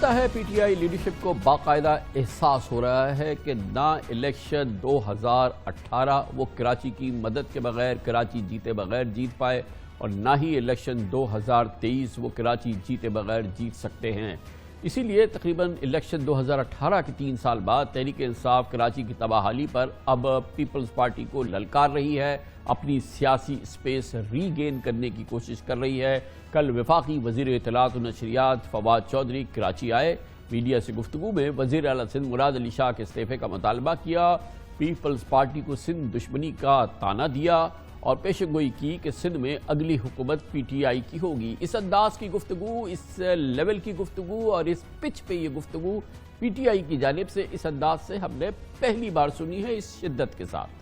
لگتا ہے P T I leadership کو باقاعدہ احساس ہو رہا ہے کہ نہ الیکشن 2018 وہ کراچی کی مدد کے بغیر کراچی جیتے بغیر جیت پائے اور نہ ہی الیکشن 2023 وہ کراچی جیتے بغیر جیت سکتے ہیں۔ اسی لیے تقریباً الیکشن 2018 کے 3 سال بعد تحریک انصاف کراچی کی تباہی پر اب پیپلز پارٹی کو للکار رہی ہے، اپنی سیاسی اسپیس ری گین کرنے کی کوشش کر رہی ہے۔ کل وفاقی وزیر اطلاعات و نشریات فواد چودھری کراچی آئے، میڈیا سے گفتگو میں وزیر اعلیٰ سندھ مراد علی شاہ کے استعفے کا مطالبہ کیا، پیپلز پارٹی کو سندھ دشمنی کا طعنہ دیا اور پیشن گوئی کی کہ سندھ میں اگلی حکومت پی ٹی آئی کی ہوگی۔ اس انداز کی گفتگو، اس لیول کی گفتگو اور اس پچ پہ یہ گفتگو پی ٹی آئی کی جانب سے اس انداز سے ہم نے پہلی بار سنی ہے، اس شدت کے ساتھ۔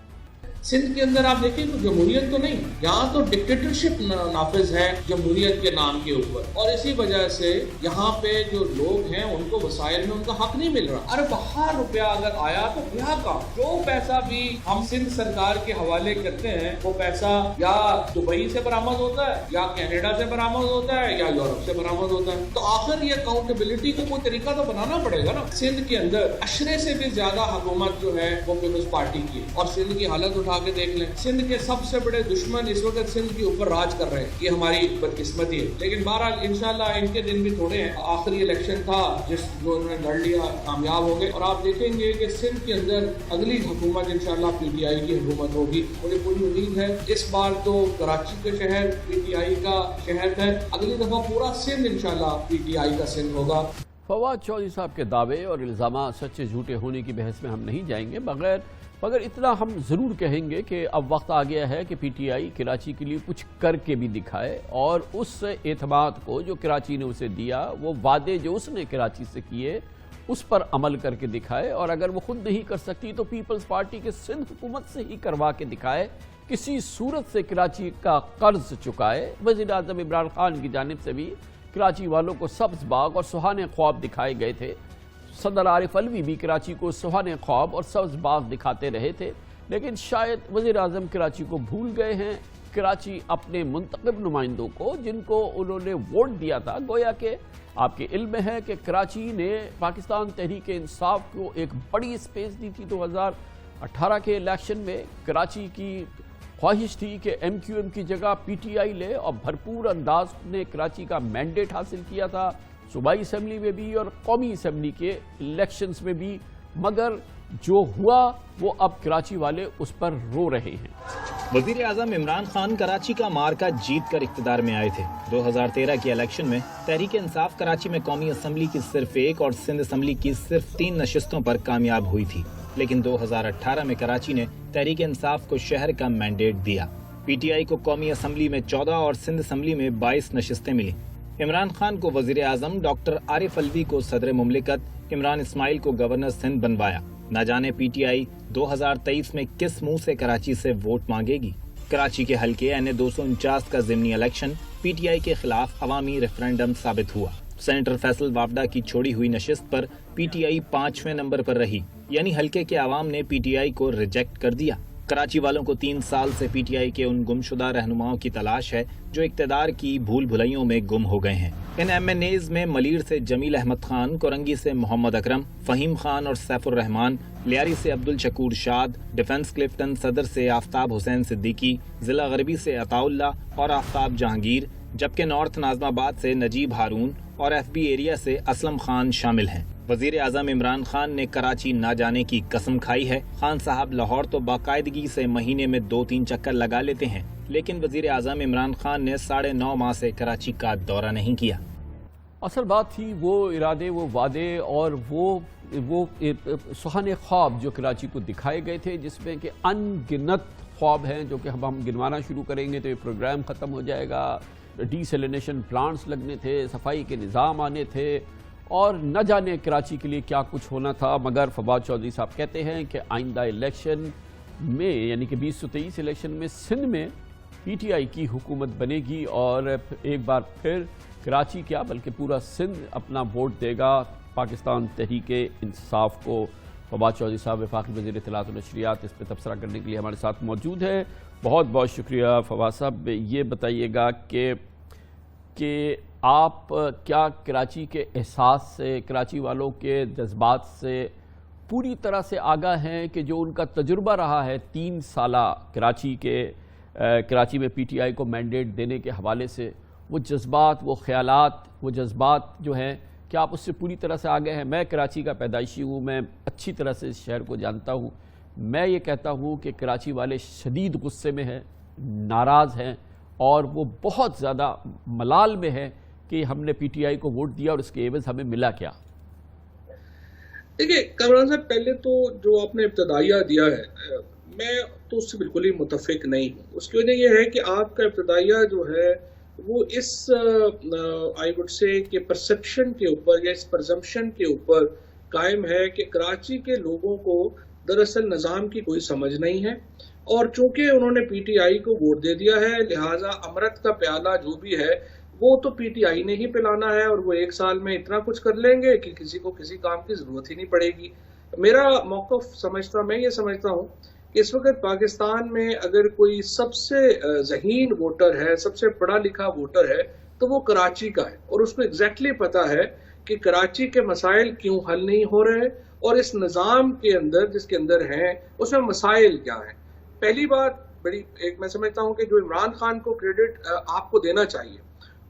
سندھ کے اندر آپ دیکھیں تو جمہوریت تو نہیں، یہاں تو ڈکٹیٹرشپ نافذ ہے جمہوریت کے نام کے اوپر، اور اسی وجہ سے یہاں پہ جو لوگ ہیں ان کو وسائل میں ان کا حق نہیں مل رہا۔ ارے باہر روپیہ اگر آیا تو کیا کا جو پیسہ بھی ہم سندھ سرکار کے حوالے کرتے ہیں وہ پیسہ یا دبئی سے برآمد ہوتا ہے یا کینیڈا سے برآمد ہوتا ہے یا یورپ سے برآمد ہوتا ہے، تو آخر یہ اکاؤنٹیبلٹی کو کوئی طریقہ تو بنانا پڑے گا نا۔ سندھ کے اندر عشرے سے بھی زیادہ حکومت جو ہے وہ پیپلز پارٹی کی ہے، اور سندھ کی حالت اٹھا کے دیکھ لیں، سندھ کے سب سے بڑے دشمن اس وقت سندھ کے اوپر راج کر رہے ہیں، یہ ہماری بدقسمتی ہے۔ لیکن بہرحال انشاءاللہ ان کے دن بھی تھوڑے ہیں، آخری الیکشن تھا جس جو انہوں نے لڑ لیا، کامیاب ہو گئے، اور آپ دیکھیں گے کہ سندھ کے اندر اگلی حکومت انشاءاللہ پی ٹی آئی کی حکومت ہوگی۔ مجھے پوری امید ہے اس بار تو کراچی کے شہر پی ٹی آئی کا شہر ہے، اگلی دفعہ پورا سندھ انشاءاللہ پی ٹی آئی کا سندھ ہوگا۔ فواد چودھری صاحب کے دعوے اور الزامات سچے جھوٹے ہونے کی بحث میں ہم نہیں جائیں گے، مگر اتنا ہم ضرور کہیں گے کہ اب وقت آ گیا ہے کہ پی ٹی آئی کراچی کے لیے کچھ کر کے بھی دکھائے اور اس اعتماد کو جو کراچی نے اسے دیا، وہ وعدے جو اس نے کراچی سے کیے اس پر عمل کر کے دکھائے، اور اگر وہ خود نہیں کر سکتی تو پیپلز پارٹی کے سندھ حکومت سے ہی کروا کے دکھائے، کسی صورت سے کراچی کا قرض چکائے۔ وزیر اعظم عمران خان کی جانب سے بھی کراچی والوں کو سبز باغ اور سہانے خواب دکھائے گئے تھے، صدر عارف علوی بھی کراچی کو سہانے خواب اور سبز باغ دکھاتے رہے تھے، لیکن شاید وزیر اعظم کراچی کو بھول گئے ہیں، کراچی اپنے منتخب نمائندوں کو جن کو انہوں نے ووٹ دیا تھا۔ گویا کہ آپ کے علم میں ہے کہ کراچی نے پاکستان تحریک انصاف کو ایک بڑی اسپیس دی تھی 2018 کے الیکشن میں۔ کراچی کی خواہش تھی کہ ایم کیو ایم کی جگہ پی ٹی آئی لے، اور بھرپور انداز نے کراچی کا مینڈیٹ حاصل کیا تھا، صوبائی اسمبلی میں بھی اور قومی اسمبلی کے الیکشنز میں بھی، مگر جو ہوا وہ اب کراچی والے اس پر رو رہے ہیں۔ وزیر اعظم عمران خان کراچی کا مارکا جیت کر اقتدار میں آئے تھے۔ 2013 کے الیکشن میں تحریک انصاف کراچی میں قومی اسمبلی کی صرف 1 اور سندھ اسمبلی کی صرف 3 نشستوں پر کامیاب ہوئی تھی، لیکن 2018 میں کراچی نے تحریک انصاف کو شہر کا مینڈیٹ دیا۔ پی ٹی آئی کو قومی اسمبلی میں 14 اور سندھ اسمبلی میں 22 نشستیں ملی۔ عمران خان کو وزیر اعظم، ڈاکٹر عارف علوی کو صدر مملکت، عمران اسماعیل کو گورنر سندھ بنوایا۔ نہ جانے پی ٹی آئی 2023 میں کس منہ سے کراچی سے ووٹ مانگے گی۔ کراچی کے حلقے این 249 کا ضمنی الیکشن پی ٹی آئی کے خلاف عوامی ریفرینڈم ثابت ہوا۔ سینیٹر فیصل وافڈا کی چھوڑی ہوئی نشست پر پی ٹی آئی 5ویں نمبر پر رہی، یعنی حلقے کے عوام نے پی ٹی آئی کو ریجیکٹ کر دیا۔ کراچی والوں کو 3 سال سے پی ٹی آئی کے ان گمشدہ رہنماؤں کی تلاش ہے جو اقتدار کی بھول بھلائیوں میں گم ہو گئے ہیں۔ ان ایم این ایز میں ملیر سے جمیل احمد خان، کورنگی سے محمد اکرم، فہیم خان اور سیف الرحمان، لیاری سے عبدالشکور شاد، ڈیفنس کلفٹن صدر سے آفتاب حسین صدیقی، ضلع غربی سے عطاء اللہ اور آفتاب جہانگیر، جبکہ نارتھ ناظم آباد سے نجیب ہارون اور ایف بی ایریا سے اسلم خان شامل ہیں۔ وزیر اعظم عمران خان نے کراچی نہ جانے کی قسم کھائی ہے۔ خان صاحب لاہور تو باقاعدگی سے مہینے میں 2-3 چکر لگا لیتے ہیں، لیکن وزیر اعظم عمران خان نے 9.5 ماہ سے کراچی کا دورہ نہیں کیا۔ اصل بات تھی وہ ارادے، وہ وعدے اور وہ سہانے خواب جو کراچی کو دکھائے گئے تھے، جس میں کہ ان گنت خواب ہیں جو کہ ہم گنوانا شروع کریں گے تو یہ پروگرام ختم ہو جائے گا۔ ڈی سیلینیشن پلانٹس لگنے تھے، صفائی کے نظام آنے تھے، اور نہ جانے کراچی کے لیے کیا کچھ ہونا تھا۔ مگر فواد چودھری صاحب کہتے ہیں کہ آئندہ الیکشن میں، یعنی کہ 2023 الیکشن میں سندھ میں پی ٹی آئی کی حکومت بنے گی، اور ایک بار پھر کراچی کیا بلکہ پورا سندھ اپنا ووٹ دے گا پاکستان تحریک انصاف کو۔ فواد چودھری صاحب وفاقی وزیر اطلاعات و نشریات اس پہ تبصرہ کرنے کے لیے ہمارے ساتھ موجود ہے۔ بہت بہت شکریہ فواد صاحب۔ یہ بتائیے گا کہ آپ کیا کراچی کے احساس سے، کراچی والوں کے جذبات سے پوری طرح سے آگاہ ہیں کہ جو ان کا تجربہ رہا ہے 3 سالہ کراچی میں پی ٹی آئی کو مینڈیٹ دینے کے حوالے سے، وہ جذبات، وہ خیالات، وہ جذبات جو ہیں، کیا آپ اس سے پوری طرح سے آگاہ ہیں؟ میں کراچی کا پیدائشی ہوں، میں اچھی طرح سے اس شہر کو جانتا ہوں. میں یہ کہتا ہوں کہ کراچی والے شدید غصے میں ہیں، ناراض ہیں، اور وہ بہت زیادہ ملال میں ہیں کہ ہم نے پی ٹی آئی کو ووٹ دیا اور اس کے عوض ہمیں ملا کیا. دیکھیے کامران صاحب، پہلے تو جو آپ نے ابتدائیہ دیا ہے میں تو اس سے بالکل ہی متفق نہیں ہوں. اس کی وجہ یہ ہے کہ آپ کا ابتدائیہ جو ہے وہ اس آئی وڈ سے کہ پرسپشن کے اوپر یا اس پرزمپشن کے اوپر قائم ہے کہ کراچی کے لوگوں کو دراصل نظام کی کوئی سمجھ نہیں ہے، اور چونکہ انہوں نے پی ٹی آئی کو ووٹ دے دیا ہے لہٰذا امرت کا پیالہ جو بھی ہے وہ تو پی ٹی آئی نے ہی پلانا ہے، اور وہ 1 سال میں اتنا کچھ کر لیں گے کہ کسی کو کسی کام کی ضرورت ہی نہیں پڑے گی. میرا موقف میں یہ سمجھتا ہوں کہ اس وقت پاکستان میں اگر کوئی سب سے ذہین ووٹر ہے، سب سے پڑھا لکھا ووٹر ہے تو وہ کراچی کا ہے، اور اس کو ایگزیکٹلی پتا ہے کہ کراچی کے مسائل کیوں حل نہیں ہو رہے اور اس نظام کے اندر جس کے اندر ہیں اس میں مسائل کیا ہیں. پہلی بات میں سمجھتا ہوں کہ جو عمران خان کو کریڈٹ آپ کو دینا چاہیے،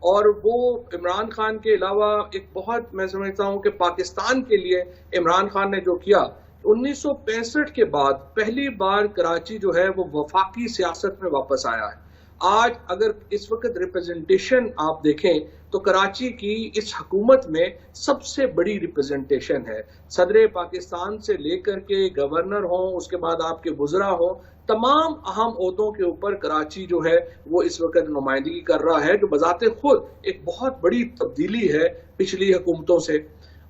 اور وہ عمران خان کے علاوہ ایک بہت میں سمجھتا ہوں کہ پاکستان کے لیے عمران خان نے جو کیا 1965 کے بعد پہلی بار کراچی جو ہے وہ وفاقی سیاست میں واپس آیا ہے. آج اگر اس وقت ریپرزنٹیشن آپ دیکھیں تو کراچی کی اس حکومت میں سب سے بڑی ریپرزنٹیشن ہے. صدر پاکستان سے لے کر کے گورنر ہوں، اس کے بعد آپ کے وزراء ہوں، تمام اہم عہدوں کے اوپر کراچی جو ہے وہ اس وقت نمائندگی کر رہا ہے، جو بذات خود ایک بہت بڑی تبدیلی ہے پچھلی حکومتوں سے.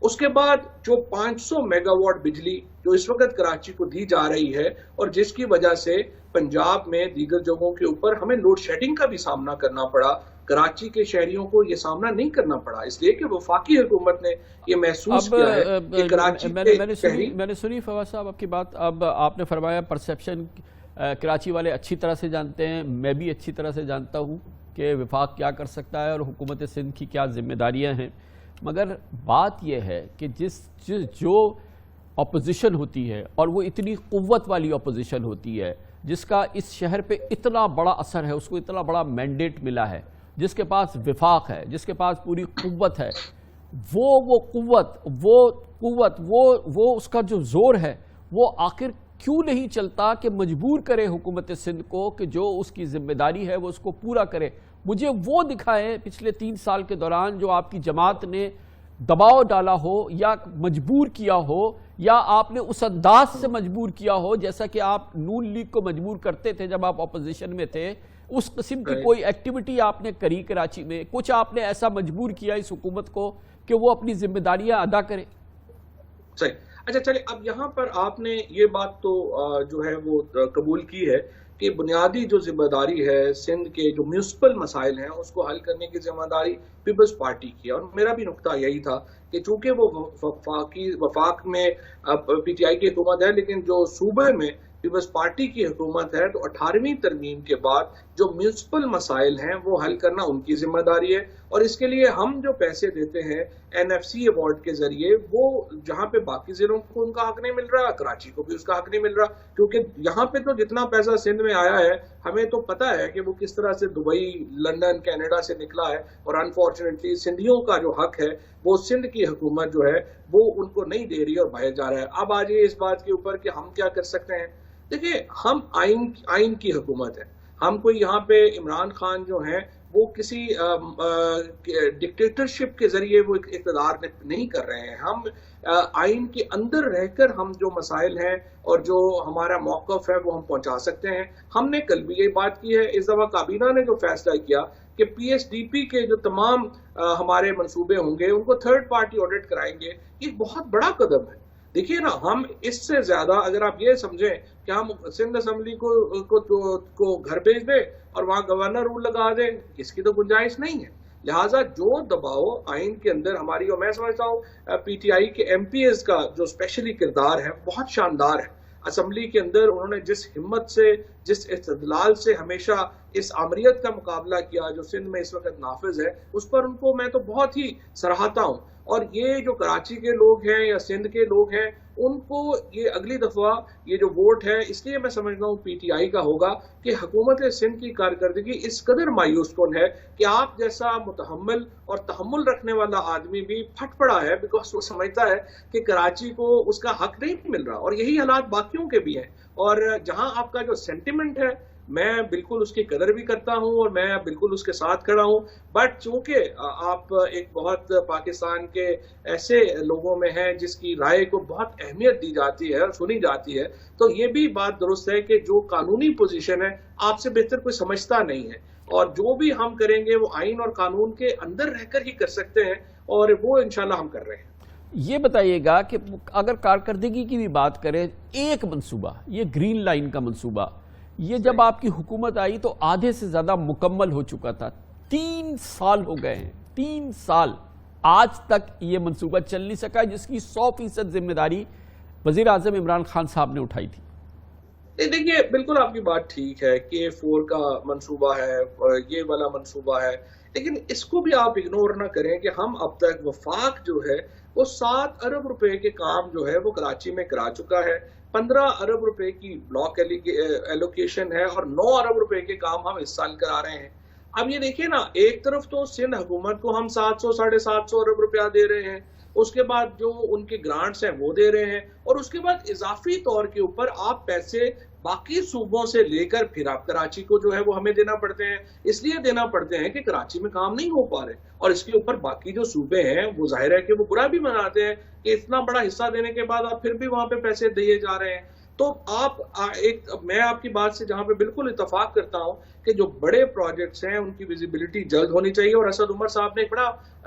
اس کے بعد جو 500 میگا واٹ بجلی جو اس وقت کراچی کو دی جا رہی ہے، اور جس کی وجہ سے پنجاب میں دیگر جگہوں کے اوپر ہمیں لوڈ شیڈنگ کا بھی سامنا کرنا پڑا، کراچی کے شہریوں کو یہ سامنا نہیں کرنا پڑا، اس لیے کہ وفاقی حکومت نے یہ محسوس کیا ہے کہ کراچی میں نے سنی فواز صاحب آپ کی بات. اب آپ نے فرمایا پرسیپشن کراچی والے اچھی طرح سے جانتے ہیں، میں بھی اچھی طرح سے جانتا ہوں کہ وفاق کیا کر سکتا ہے اور حکومت سندھ کی کیا ذمہ داریاں ہیں. مگر بات یہ ہے کہ جو اپوزیشن ہوتی ہے، اور وہ اتنی قوت والی اپوزیشن ہوتی ہے جس کا اس شہر پہ اتنا بڑا اثر ہے، اس کو اتنا بڑا مینڈیٹ ملا ہے، جس کے پاس وفاق ہے، جس کے پاس پوری قوت ہے، وہ اس کا جو زور ہے وہ آخر کیوں نہیں چلتا کہ مجبور کرے حکومت سندھ کو کہ جو اس کی ذمہ داری ہے وہ اس کو پورا کرے. مجھے وہ دکھائے پچھلے 3 سال کے دوران جو آپ کی جماعت نے دباؤ ڈالا ہو یا مجبور کیا ہو، یا آپ نے اس انداز سے مجبور کیا ہو جیسا کہ آپ نون لیگ کو مجبور کرتے تھے جب آپ اپوزیشن میں تھے. اس قسم کی کوئی ایکٹیویٹی آپ نے کری کراچی میں؟ کچھ آپ نے ایسا مجبور کیا اس حکومت کو کہ وہ اپنی ذمہ داریاں ادا کرے؟ صحیح. اچھا چلے، اب یہاں پر آپ نے یہ بات تو جو ہے وہ قبول کی ہے کہ بنیادی جو ذمہ داری ہے سندھ کے جو میونسپل مسائل ہیں اس کو حل کرنے کی ذمہ داری پیپلز پارٹی کی ہے. اور میرا بھی نقطہ یہی تھا کہ چونکہ وہ وفاق میں پی ٹی آئی کی حکومت ہے، لیکن جو صوبے میں پیپلز پارٹی کی حکومت ہے، تو 18ویں ترمیم کے بعد جو میونسپل مسائل ہیں وہ حل کرنا ان کی ذمہ داری ہے. اور اس کے لیے ہم جو پیسے دیتے ہیں این ایف سی ایوارڈ کے ذریعے، وہ جہاں پہ باقی ضلعوں کو ان کا حق نہیں مل رہا، کراچی کو بھی اس کا حق نہیں مل رہا، کیونکہ یہاں پہ تو جتنا پیسہ سندھ میں آیا ہے ہمیں تو پتا ہے کہ وہ کس طرح سے دبئی، لندن، کینیڈا سے نکلا ہے، اور انفارچونیٹلی سندھیوں کا جو حق ہے وہ سندھ کی حکومت جو ہے وہ ان کو نہیں دے رہی اور بہت جا رہا ہے. اب آ جائیے اس بات کے اوپر کہ ہم کیا کر سکتے ہیں. دیکھیے، ہم آئین کی حکومت ہے، ہم کوئی یہاں پہ عمران خان جو ہیں وہ کسی ڈکٹیٹرشپ کے ذریعے وہ اقتدار نہیں کر رہے ہیں. ہم آئین کے اندر رہ کر ہم جو مسائل ہیں اور جو ہمارا موقف ہے وہ ہم پہنچا سکتے ہیں. ہم نے کل بھی یہ بات کی ہے، اس دفعہ کابینہ نے جو فیصلہ کیا کہ پی ایس ڈی پی کے جو تمام ہمارے منصوبے ہوں گے ان کو تھرڈ پارٹی آڈٹ کرائیں گے، یہ بہت بڑا قدم ہے. دیکھیے نا، ہم اس سے زیادہ اگر آپ یہ سمجھیں کہ ہم سندھ اسمبلی کو گھر بھیج دیں اور وہاں گورنر رول لگا دیں، اس کی تو گنجائش نہیں ہے. لہٰذا جو دباؤ آئین کے اندر ہماری، اور میں سمجھتا ہوں پی ٹی آئی کے ایم پی ایز کا جو اسپیشلی کردار ہے بہت شاندار ہے. اسمبلی کے اندر انہوں نے جس ہمت سے، جس استدلال سے ہمیشہ اس آمریت کا مقابلہ کیا جو سندھ میں اس وقت نافذ ہے، اس پر ان کو میں تو بہت ہی سراہتا ہوں. اور یہ جو کراچی کے لوگ ہیں یا سندھ کے لوگ ہیں، ان کو یہ اگلی دفعہ یہ جو ووٹ ہے، اس لیے میں سمجھتا ہوں پی ٹی آئی کا ہوگا کہ حکومت سندھ کی کارکردگی اس قدر مایوس کن ہے کہ آپ جیسا متحمل اور تحمل رکھنے والا آدمی بھی پھٹ پڑا ہے، بیکاز وہ سمجھتا ہے کہ کراچی کو اس کا حق نہیں مل رہا. اور یہی حالات باقیوں کے بھی ہیں. اور جہاں آپ کا جو سینٹیمنٹ ہے، میں بالکل اس کی قدر بھی کرتا ہوں اور میں بالکل اس کے ساتھ کھڑا ہوں، بٹ چونکہ آپ ایک بہت پاکستان کے ایسے لوگوں میں ہیں جس کی رائے کو بہت اہمیت دی جاتی ہے اور سنی جاتی ہے، تو یہ بھی بات درست ہے کہ جو قانونی پوزیشن ہے آپ سے بہتر کوئی سمجھتا نہیں ہے، اور جو بھی ہم کریں گے وہ آئین اور قانون کے اندر رہ کر ہی کر سکتے ہیں، اور وہ انشاءاللہ ہم کر رہے ہیں. یہ بتائیے گا کہ اگر کارکردگی کی بھی بات کریں، ایک منصوبہ، یہ گرین لائن کا منصوبہ، یہ جب آپ کی حکومت آئی تو آدھے سے زیادہ مکمل ہو چکا تھا. 3 سال ہو گئے ہیں، 3 سال آج تک یہ منصوبہ چل نہیں سکا، جس کی 100% ذمہ داری وزیر اعظم عمران خان صاحب نے اٹھائی تھی. دیکھیے، بالکل آپ کی بات ٹھیک ہے کہ 4 کا منصوبہ ہے، یہ والا منصوبہ ہے، لیکن اس کو بھی آپ اگنور نہ کریں کہ ہم اب تک وفاق جو ہے وہ 7 ارب روپے کے کام جو ہے وہ کراچی میں کرا چکا ہے. 15 ارب روپے کی بلاک ایلوکیشن ہے اور 9 ارب روپے کے کام ہم اس سال کرا رہے ہیں. اب یہ دیکھیں نا، ایک طرف تو سندھ حکومت کو ہم 700 ساڑھے 700 ارب روپیہ دے رہے ہیں، اس کے بعد جو ان کے گرانٹس ہیں وہ دے رہے ہیں، اور اس کے بعد اضافی طور کے اوپر آپ پیسے باقی صوبوں سے لے کر پھر آپ کراچی کو جو ہے وہ ہمیں دینا پڑتے ہیں. اس لیے دینا پڑتے ہیں کہ کراچی میں کام نہیں ہو پا رہے، اور اس کے اوپر باقی جو صوبے ہیں وہ ظاہر ہے کہ وہ برا بھی مناتے ہیں کہ اتنا بڑا حصہ دینے کے بعد آپ پھر بھی وہاں پہ پیسے دیے جا رہے ہیں. تو میں آپ کی بات سے جہاں پہ بالکل اتفاق کرتا ہوں کہ جو بڑے پروجیکٹس ہیں ان کی ویزیبلٹی جلد ہونی چاہیے، اور اسد عمر صاحب نے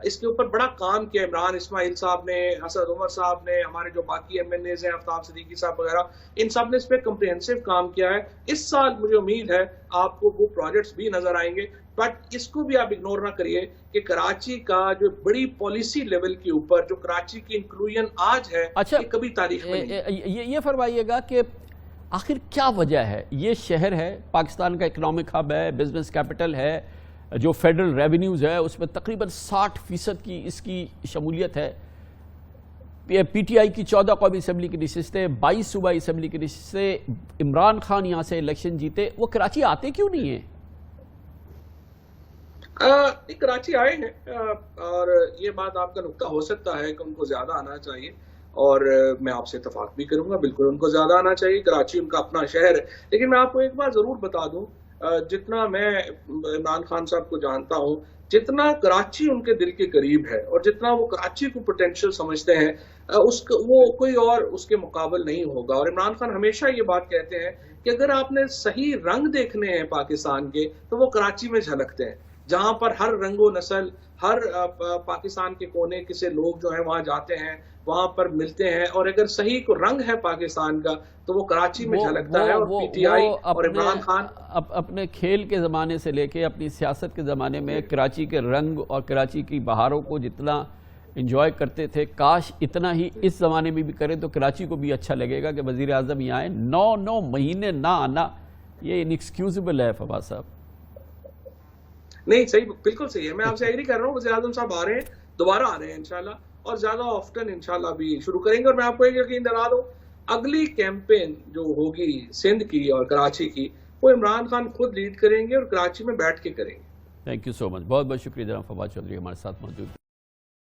اس کے اوپر بڑا کام کیا. عمران اسماعیل صاحب نے، اسد عمر صاحب نے، ہمارے جو باقی ایم این ایز ہیں، آفتاب صدیقی صاحب وغیرہ، ان سب نے اس پہ کمپریہنسو کام کیا ہے. اس سال مجھے امید ہے آپ کو وہ پروجیکٹس بھی نظر آئیں گے، بٹ اس کو بھی آپ اگنور نہ کریے کہ کراچی کا جو بڑی پالیسی لیول کے اوپر جو کراچی کی انکلوژن آج ہے، یہ کبھی تاریخ میں نہیں. یہ فرمائیے گا کہ آخر کیا وجہ ہے؟ یہ شہر ہے، پاکستان کا اکنامک ہب ہے، بزنس کیپٹل ہے، جو فیڈرل ریونیوز ہے اس میں تقریباً 60% کی اس کی شمولیت ہے. پی ٹی آئی کی 14 قومی اسمبلی کی نشستیں، 22 صوبائی اسمبلی کی نشستیں، عمران خان یہاں سے الیکشن جیتے، وہ کراچی آتے کیوں نہیں ہیں؟ کراچی آئے ہیں، اور یہ بات آپ کا نقطہ ہو سکتا ہے کہ ان کو زیادہ آنا چاہیے، اور میں آپ سے اتفاق بھی کروں گا، بالکل ان کو زیادہ آنا چاہیے. کراچی ان کا اپنا شہر ہے. لیکن میں آپ کو ایک بات ضرور بتا دوں، جتنا میں عمران خان صاحب کو جانتا ہوں، جتنا کراچی ان کے دل کے قریب ہے اور جتنا وہ کراچی کو پوٹینشیل سمجھتے ہیں، وہ کوئی اور اس کے مقابل نہیں ہوگا. اور عمران خان ہمیشہ یہ بات کہتے ہیں کہ اگر آپ نے صحیح رنگ دیکھنے ہیں پاکستان کے تو وہ کراچی میں جھلکتے ہیں، جہاں پر ہر رنگ و نسل، ہر پاکستان کے کونے کے سے لوگ جو ہیں وہاں جاتے ہیں، وہاں پر ملتے ہیں، اور اگر صحیح کو رنگ ہے پاکستان کا تو وہ کراچی میں جھلکتا ہے. اور پی ٹی آئی اور عمران خان اپنے کھیل کے زمانے سے لے کے اپنی سیاست کے زمانے میں کراچی کے رنگ اور کراچی کی بہاروں کو جتنا انجوائے کرتے تھے، کاش اتنا ہی اس زمانے میں بھی کریں تو کراچی کو بھی اچھا لگے گا کہ وزیر اعظم یہاں آئیں. 9 مہینے نہ آنا یہ انیکسکیوزیبل ہے فواز صاحب. نہیں، صحیح، بالکل صحیح ہے. میں آپ سے ایگری کر رہا ہوں. وزیر اعظم صاحب آ رہے ہیں، دوبارہ آ رہے ہیں انشاءاللہ، اور زیادہ آفٹن انشاءاللہ بھی شروع کریں گے. اور میں آپ کو ایک یقین دلا دوں، اگلی کیمپین جو ہوگی سندھ کی اور کراچی کی، وہ عمران خان خود لیڈ کریں گے اور کراچی میں بیٹھ کے کریں گے. تھینک یو سو مچ. بہت بہت شکریہ جناب فواد چودھری ہمارے ساتھ موجود.